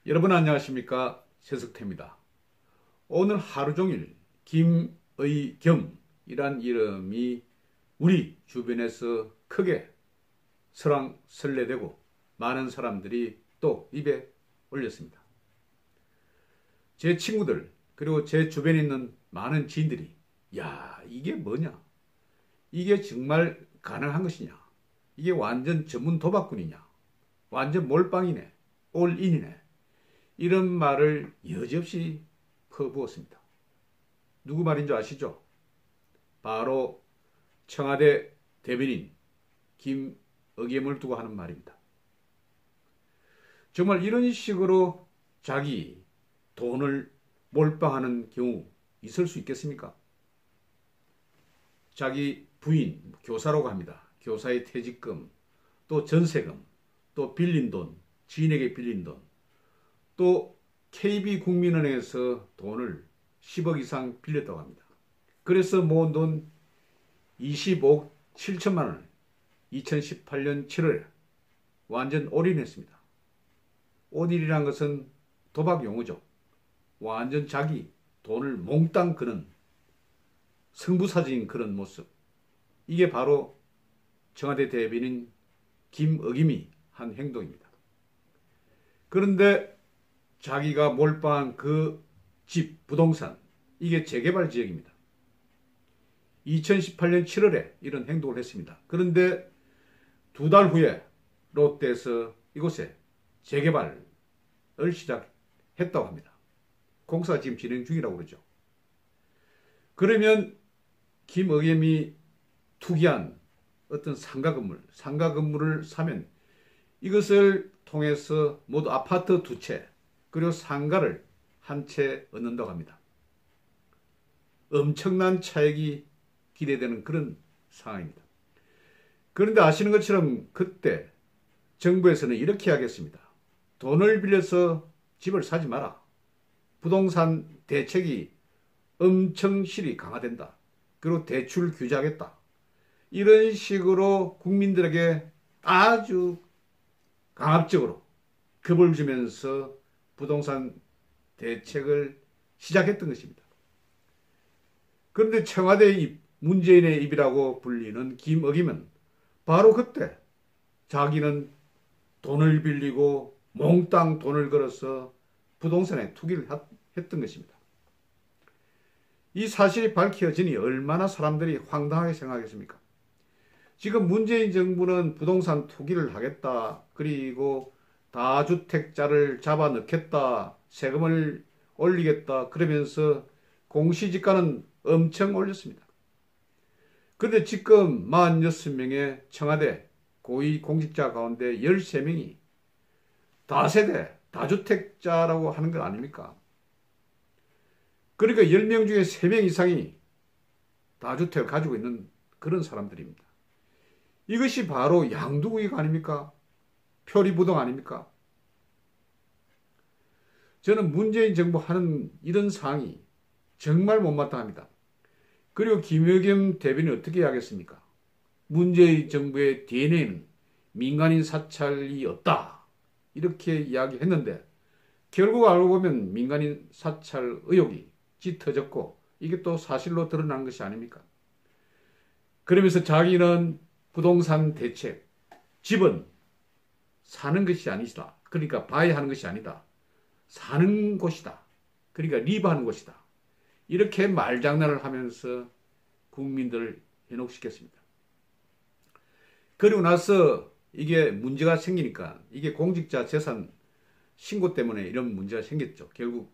여러분 안녕하십니까? 최석태입니다. 오늘 하루 종일 김의겸이란 이름이 우리 주변에서 크게 설왕설래되고 많은 사람들이 또 입에 올렸습니다. 제 친구들 그리고 제 주변에 있는 많은 지인들이 야, 이게 뭐냐? 이게 정말 가능한 것이냐? 이게 완전 전문 도박꾼이냐? 완전 몰빵이네. 올인이네. 이런 말을 여지없이 퍼부었습니다. 누구 말인 줄 아시죠? 바로 청와대 대변인 김의겸을 두고 하는 말입니다. 정말 이런 식으로 자기 돈을 몰빵하는 경우 있을 수 있겠습니까? 자기 부인 교사라고 합니다. 교사의 퇴직금, 또 전세금, 또 빌린 돈, 지인에게 빌린 돈, 또 KB국민은행에서 돈을 10억 이상 빌렸다고 합니다. 그래서 모은 돈 25억 7천만 원을 2018년 7월에 완전 올인했습니다. 올인이란 것은 도박 용어죠. 완전 자기 돈을 몽땅 그는 승부사진 그런 모습. 이게 바로 청와대 대변인 김의겸이 한 행동입니다. 그런데 자기가 몰빵한 그 집, 부동산, 이게 재개발 지역입니다. 2018년 7월에 이런 행동을 했습니다. 그런데 두 달 후에 롯데에서 이곳에 재개발을 시작했다고 합니다. 공사가 지금 진행 중이라고 그러죠. 그러면 김의겸이 투기한 어떤 상가 건물을 사면 이것을 통해서 모두 아파트 2채 그리고 상가를 한 채 얻는다고 합니다. 엄청난 차익이 기대되는 그런 상황입니다. 그런데 아시는 것처럼 그때 정부에서는 이렇게 하겠습니다. 돈을 빌려서 집을 사지 마라. 부동산 대책이 엄청 실이 강화된다. 그리고 대출 규제하겠다. 이런 식으로 국민들에게 아주 강압적으로 겁을 주면서 부동산 대책을 시작했던 것입니다. 그런데 청와대 입, 문재인의 입이라고 불리는 김의겸은 바로 그때 자기는 돈을 빌리고 몽땅 돈을 걸어서 부동산에 투기를 했던 것입니다. 이 사실이 밝혀지니 얼마나 사람들이 황당하게 생각하겠습니까? 지금 문재인 정부는 부동산 투기를 하겠다. 그리고 다주택자를 잡아넣겠다. 세금을 올리겠다. 그러면서 공시지가는 엄청 올렸습니다. 그런데 지금 46명의 청와대 고위공직자 가운데 13명이 다세대, 다주택자라고 하는 것 아닙니까? 그러니까 10명 중에 3명 이상이 다주택을 가지고 있는 그런 사람들입니다. 이것이 바로 양두구이가 아닙니까? 표리부동 아닙니까? 저는 문재인 정부 하는 이런 상황이 정말 못마땅합니다. 그리고 김의겸 대변인이 어떻게 하겠습니까? 문재인 정부의 DNA는 민간인 사찰이 없다. 이렇게 이야기했는데 결국 알고 보면 민간인 사찰 의혹이 짙어졌고 이게 또 사실로 드러난 것이 아닙니까? 그러면서 자기는 부동산 대책, 집은 사는 것이 아니다. 그러니까 봐야 하는 것이 아니다. 사는 곳이다. 그러니까 리브하는 곳이다. 이렇게 말장난을 하면서 국민들을 현혹시켰습니다. 그리고 나서 이게 문제가 생기니까 이게 공직자 재산 신고 때문에 이런 문제가 생겼죠. 결국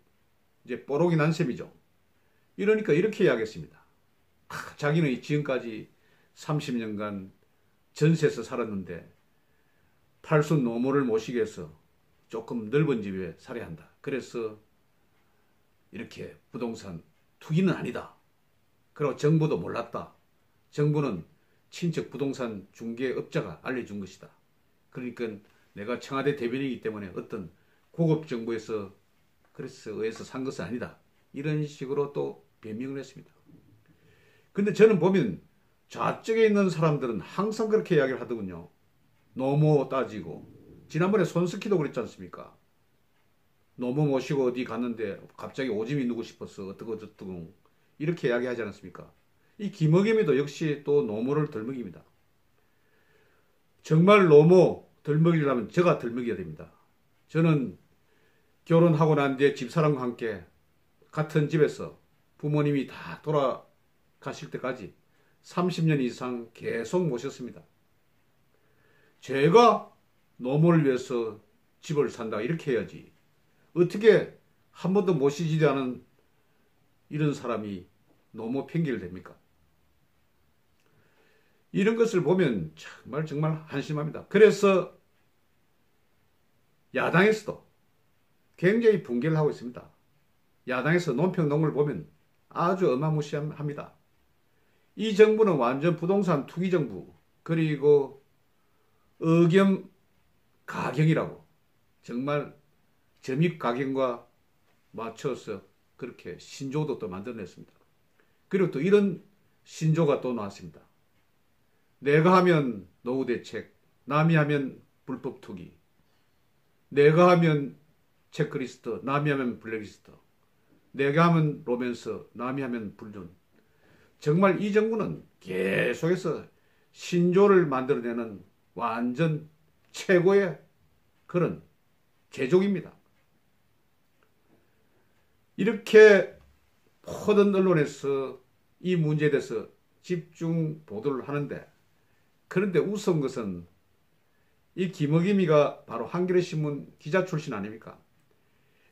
이제 뽀록이 난 셈이죠. 이러니까 이렇게 이야기했습니다. 자기는 지금까지 30년간 전세에서 살았는데 팔순 노모를 모시기 위해서 조금 넓은 집에 살아야 한다. 그래서 이렇게 부동산 투기는 아니다. 그리고 정부도 몰랐다. 정부는 친척 부동산 중개업자가 알려준 것이다. 그러니까 내가 청와대 대변인이기 때문에 어떤 고급 정부에서 그래서 의해서 산 것은 아니다. 이런 식으로 또 변명을 했습니다. 근데 저는 보면 좌측에 있는 사람들은 항상 그렇게 이야기를 하더군요. 노모 따지고. 지난번에 손스키도 그랬지 않습니까? 노모 모시고 어디 갔는데 갑자기 오줌이 누고 싶어서 어떻고 저쩌고 이렇게 이야기하지 않았습니까? 이 김어겸이도 역시 또 노모를 덜먹입니다. 정말 노모 덜먹이려면 제가 덜먹여야 됩니다. 저는 결혼하고 난 뒤에 집사람과 함께 같은 집에서 부모님이 다 돌아가실 때까지 30년 이상 계속 모셨습니다. 제가 노모를 위해서 집을 산다 이렇게 해야지. 어떻게 한 번도 모시지도 않은 이런 사람이 노모 핑계를 댑니까? 이런 것을 보면 정말 한심합니다. 그래서 야당에서도 굉장히 붕괴를 하고 있습니다. 야당에서 논평 보면 아주 어마무시합니다. 이 정부는 완전 부동산 투기 정부, 그리고 의겸 가경이라고 정말 점입 가경과 맞춰서 그렇게 신조도 또 만들어냈습니다. 그리고 또 이런 신조가 또 나왔습니다. 내가 하면 노후 대책, 남이 하면 불법 투기, 내가 하면 체크리스트, 남이 하면 블랙리스트, 내가 하면 로맨스, 남이 하면 불륜. 정말 이 정부는 계속해서 신조를 만들어내는 완전 최고의 그런 제족입니다. 이렇게 모든 언론에서 이 문제에 대해서 집중 보도를 하는데, 그런데 우스운 것은 이 김어겸이가 바로 한겨레신문 기자 출신 아닙니까?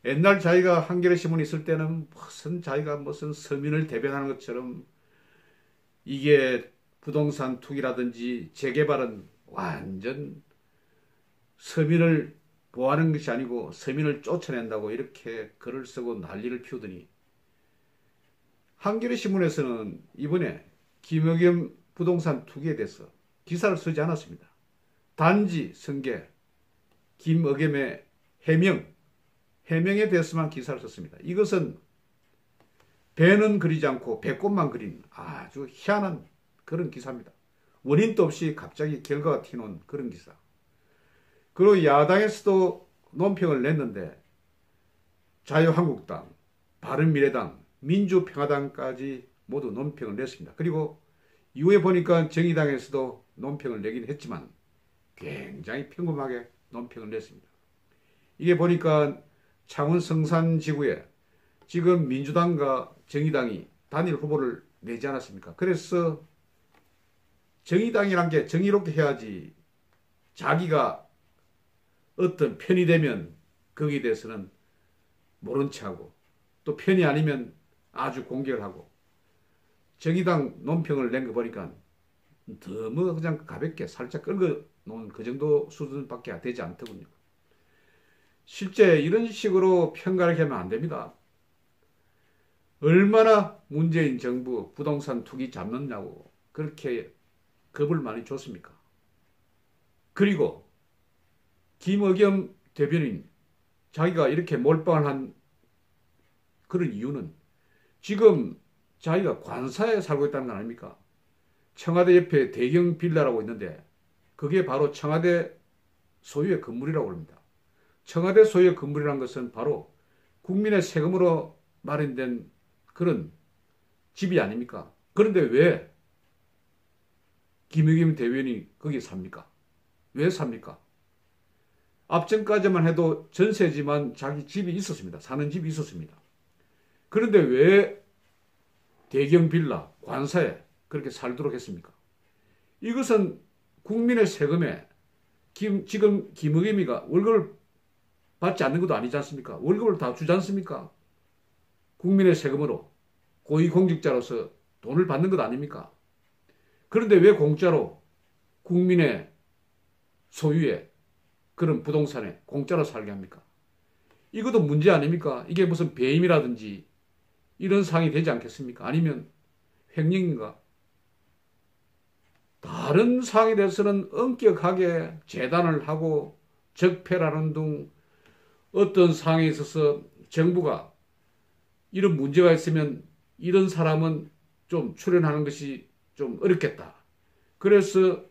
옛날 자기가 한겨레신문에 있을 때는 자기가 무슨 서민을 대변하는 것처럼 이게 부동산 투기라든지 재개발은 완전 서민을 보호하는 것이 아니고 서민을 쫓아낸다고 이렇게 글을 쓰고 난리를 피우더니, 한겨레신문에서는 이번에 김어겸 부동산 투기에 대해서 기사를 쓰지 않았습니다. 단지 성계 김어겸의 해명에 대해서만 기사를 썼습니다. 이것은 배는 그리지 않고 배꼽만 그린 아주 희한한 그런 기사입니다. 원인도 없이 갑자기 결과가 튀어나온 그런 기사. 그리고 야당에서도 논평을 냈는데 자유한국당, 바른미래당, 민주평화당까지 모두 논평을 냈습니다. 그리고 이후에 보니까 정의당에서도 논평을 내긴 했지만 굉장히 평범하게 논평을 냈습니다. 이게 보니까 창원 성산지구에 지금 민주당과 정의당이 단일 후보를 내지 않았습니까? 그래서 정의당이란 게 정의롭게 해야지, 자기가 어떤 편이 되면 거기에 대해서는 모른 척하고 또 편이 아니면 아주 공격을 하고, 정의당 논평을 낸 거 보니까 너무 그냥 가볍게 살짝 끌고 놓은 그 정도 수준밖에 되지 않더군요. 실제 이런 식으로 평가를 하면 안 됩니다. 얼마나 문재인 정부 부동산 투기 잡느냐고 그렇게 겁을 많이 줬습니까? 그리고 김어겸 대변인 자기가 이렇게 몰빵을 한 그런 이유는 지금 자기가 관사에 살고 있다는 거 아닙니까? 청와대 옆에 대경 빌라라고 있는데 그게 바로 청와대 소유의 건물이라고 합니다. 청와대 소유의 건물이라는 것은 바로 국민의 세금으로 마련된 그런 집이 아닙니까? 그런데 왜 김어겸 대변인이 거기에 삽니까? 왜 삽니까? 앞전까지만 해도 전세지만 자기 집이 있었습니다. 사는 집이 있었습니다. 그런데 왜 대경 빌라, 관사에 그렇게 살도록 했습니까? 이것은 국민의 세금에 지금 김어겸이가 월급을 받지 않는 것도 아니지 않습니까? 월급을 다 주지 않습니까? 국민의 세금으로 고위공직자로서 돈을 받는 것 아닙니까? 그런데 왜 공짜로 국민의 소유의 그런 부동산에 공짜로 살게 합니까? 이것도 문제 아닙니까? 이게 무슨 배임이라든지 이런 사항이 되지 않겠습니까? 아니면 횡령인가? 다른 사항에 대해서는 엄격하게 재단을 하고 적폐라는 등 어떤 사항에 있어서 정부가 이런 문제가 있으면 이런 사람은 좀 출연하는 것이 좀 어렵겠다. 그래서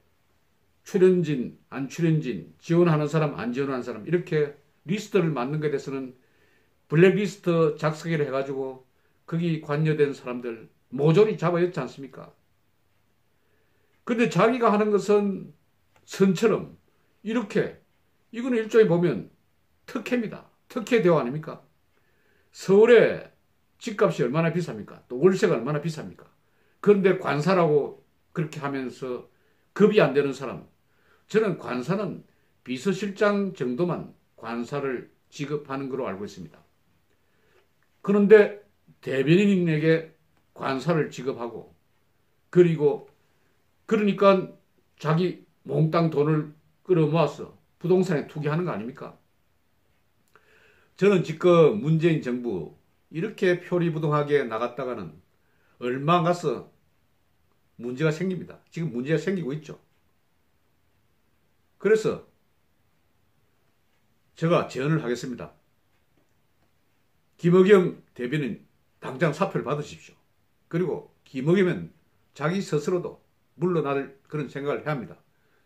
출연진, 안 출연진, 지원하는 사람, 안 지원하는 사람 이렇게 리스트를 만든 것에 대해서는 블랙리스트 작성을 해가지고 거기 관여된 사람들 모조리 잡아였지 않습니까? 근데 자기가 하는 것은 선처럼 이렇게, 이거는 일종의 보면 특혜입니다. 특혜 대우 아닙니까? 서울에 집값이 얼마나 비쌉니까? 또 월세가 얼마나 비쌉니까? 그런데 관사라고 그렇게 하면서 겁이 안 되는 사람, 저는 관사는 비서실장 정도만 관사를 지급하는 걸로 알고 있습니다. 그런데 대변인에게 관사를 지급하고, 그리고 그러니까 자기 몽땅 돈을 끌어모아서 부동산에 투기하는 거 아닙니까? 저는 지금 문재인 정부 이렇게 표리부동하게 나갔다가는 얼마 안 가서 문제가 생깁니다. 지금 문제가 생기고 있죠. 그래서 제가 제언을 하겠습니다. 김의겸 대변인 당장 사표를 받으십시오. 그리고 김의겸은 자기 스스로도 물러날 그런 생각을 해야 합니다.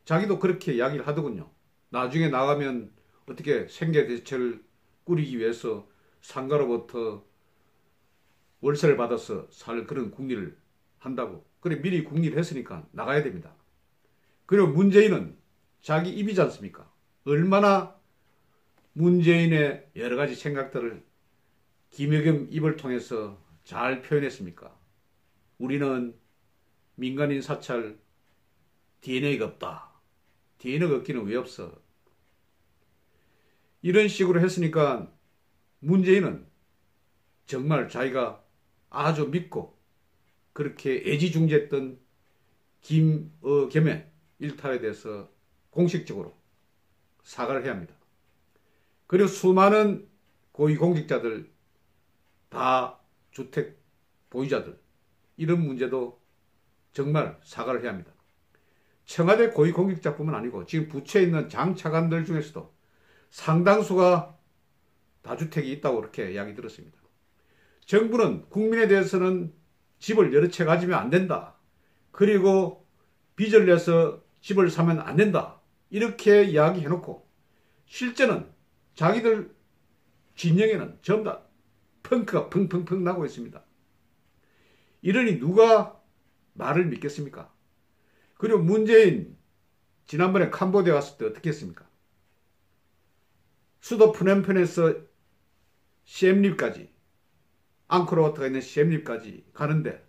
자기도 그렇게 이야기를 하더군요. 나중에 나가면 어떻게 생계대책을 꾸리기 위해서 상가로부터 월세를 받아서 살 그런 국리를 한다고. 그래 미리 국리를 했으니까 나가야 됩니다. 그리고 문재인은 자기 입이지 않습니까? 얼마나 문재인의 여러 가지 생각들을 김의겸 입을 통해서 잘 표현했습니까? 우리는 민간인 사찰 DNA가 없다. DNA가 없기는 왜 없어? 이런 식으로 했으니까 문재인은 정말 자기가 아주 믿고 그렇게 애지중지했던 김의겸의 일탈에 대해서 공식적으로 사과를 해야 합니다. 그리고 수많은 고위공직자들, 다주택 보유자들, 이런 문제도 정말 사과를 해야 합니다. 청와대 고위공직자뿐만 아니고 지금 부처에 있는 장차관들 중에서도 상당수가 다주택이 있다고 그렇게 이야기 들었습니다. 정부는 국민에 대해서는 집을 여러 채 가지면 안 된다. 그리고 빚을 내서 집을 사면 안 된다. 이렇게 이야기해놓고 실제는 자기들 진영에는 전부 다 펑크가 펑펑펑 나고 있습니다. 이러니 누가 말을 믿겠습니까? 그리고 문재인 지난번에 캄보디아 갔을 때 어떻게 했습니까? 수도 프놈펜에서 시엠립까지, 앙코르와트가 있는 시엠립까지 가는데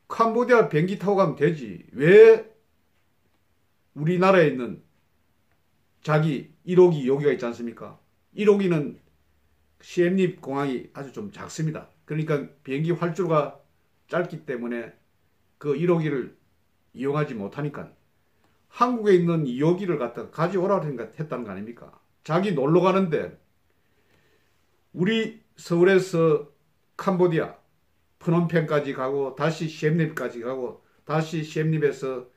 캄보디아 비행기 타고 가면 되지. 왜 우리나라에 있는 자기 1호기 여기가 있지 않습니까? 1호기는 시엠립 공항이 아주 좀 작습니다. 그러니까 비행기 활주로가 짧기 때문에 그 1호기를 이용하지 못하니까 한국에 있는 2호기를 갖다가 가져오라고 했다는 거 아닙니까? 자기 놀러 가는데 우리 서울에서 캄보디아 프놈펜까지 가고 다시 시엠립까지 가고 다시 시엠립에서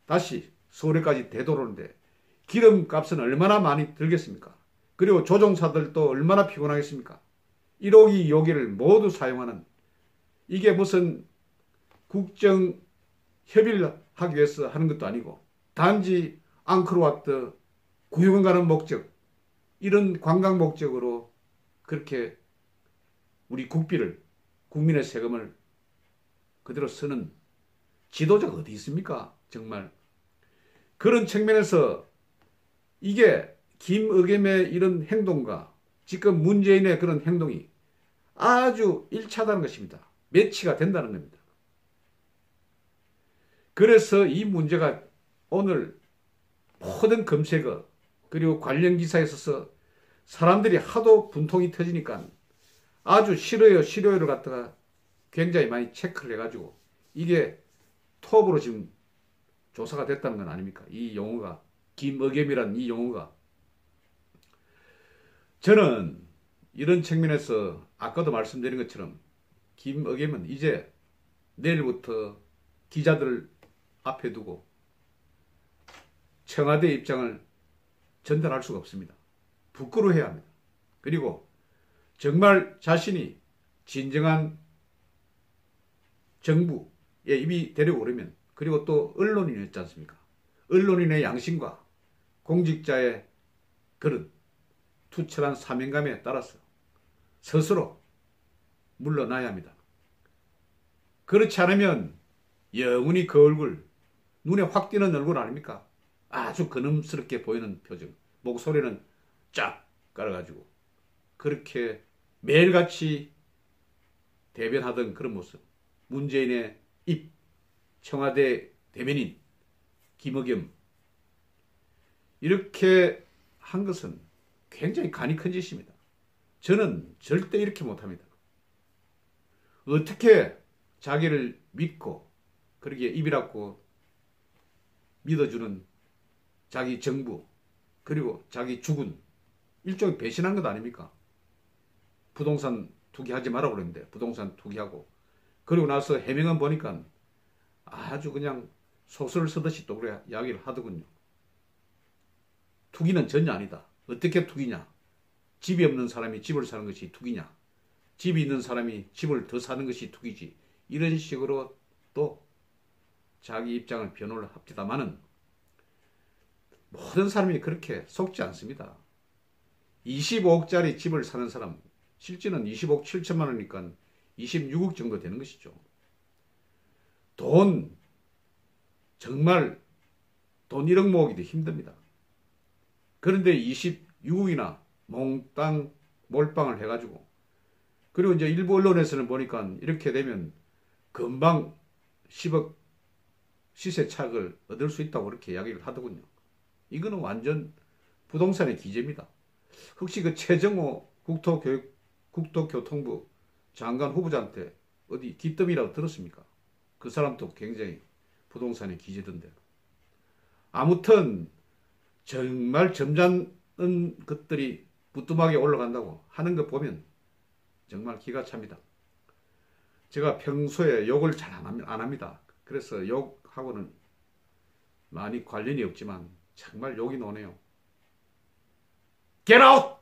다시 서울에까지 되돌아오는데 기름값은 얼마나 많이 들겠습니까? 그리고 조종사들도 얼마나 피곤하겠습니까? 1호기, 2호기를 모두 사용하는, 이게 무슨 국정 협의를 하기 위해서 하는 것도 아니고 단지 앙코르와트 구경 가는 목적, 이런 관광 목적으로 그렇게 우리 국비를, 국민의 세금을 그대로 쓰는 지도자가 어디 있습니까? 정말 그런 측면에서 이게 김의겸의 이런 행동과 지금 문재인의 그런 행동이 아주 일치하다는 것입니다. 매치가 된다는 겁니다. 그래서 이 문제가 오늘 모든 검색어 그리고 관련 기사에 있어서 사람들이 하도 분통이 터지니까 아주 싫어요를 갖다가 굉장히 많이 체크를 해가지고 이게 톱으로 지금 조사가 됐다는 건 아닙니까? 이 용어가, 김의겸이라는 이 용어가. 저는 이런 측면에서 아까도 말씀드린 것처럼 김의겸은 이제 내일부터 기자들 앞에 두고 청와대 입장을 전달할 수가 없습니다. 부끄러워해야 합니다. 그리고 정말 자신이 진정한 정부에 입이 되려고 그러면, 그리고 또 언론인이었지 않습니까? 언론인의 양심과 공직자의 그런 투철한 사명감에 따라서 스스로 물러나야 합니다. 그렇지 않으면 영원히 그 얼굴, 눈에 확 띄는 얼굴 아닙니까? 아주 근엄스럽게 보이는 표정, 목소리는 쫙 깔아가지고 그렇게 매일같이 대변하던 그런 모습. 문재인의 입, 청와대 대변인 김의겸, 이렇게 한 것은 굉장히 간이 큰 짓입니다. 저는 절대 이렇게 못합니다. 어떻게 자기를 믿고 그렇게 입이라고 믿어주는 자기 정부, 그리고 자기 주군, 일종의 배신한 것 아닙니까? 부동산 투기하지 말라고 그랬는데 부동산 투기하고, 그리고 나서 해명은 보니까 아주 그냥 소설을 쓰듯이 또 그래 이야기를 하더군요. 투기는 전혀 아니다. 어떻게 투기냐? 집이 없는 사람이 집을 사는 것이 투기냐? 집이 있는 사람이 집을 더 사는 것이 투기지. 이런 식으로 또 자기 입장을 변호를 합니다마는 모든 사람이 그렇게 속지 않습니다. 25억짜리 집을 사는 사람, 실제는 20억 7천만 원이니까 26억 정도 되는 것이죠. 정말 돈 1억 모으기도 힘듭니다. 그런데 26억이나 몽땅 몰빵을 해가지고, 그리고 이제 일부 언론에서는 보니까 이렇게 되면 금방 10억 시세 차익을 얻을 수 있다고 그렇게 이야기를 하더군요. 이거는 완전 부동산의 기재입니다. 혹시 그 최정호 국토교통부 장관 후보자한테 어디 기뜸이라고 들었습니까? 그 사람도 굉장히 부동산의 기재던데. 아무튼 정말 점잖은 것들이 부뚜막에 올라간다고 하는 것 보면 정말 기가 찹니다. 제가 평소에 욕을 잘 안 합니다. 그래서 욕하고는 많이 관련이 없지만 정말 욕이 나오네요. Get out!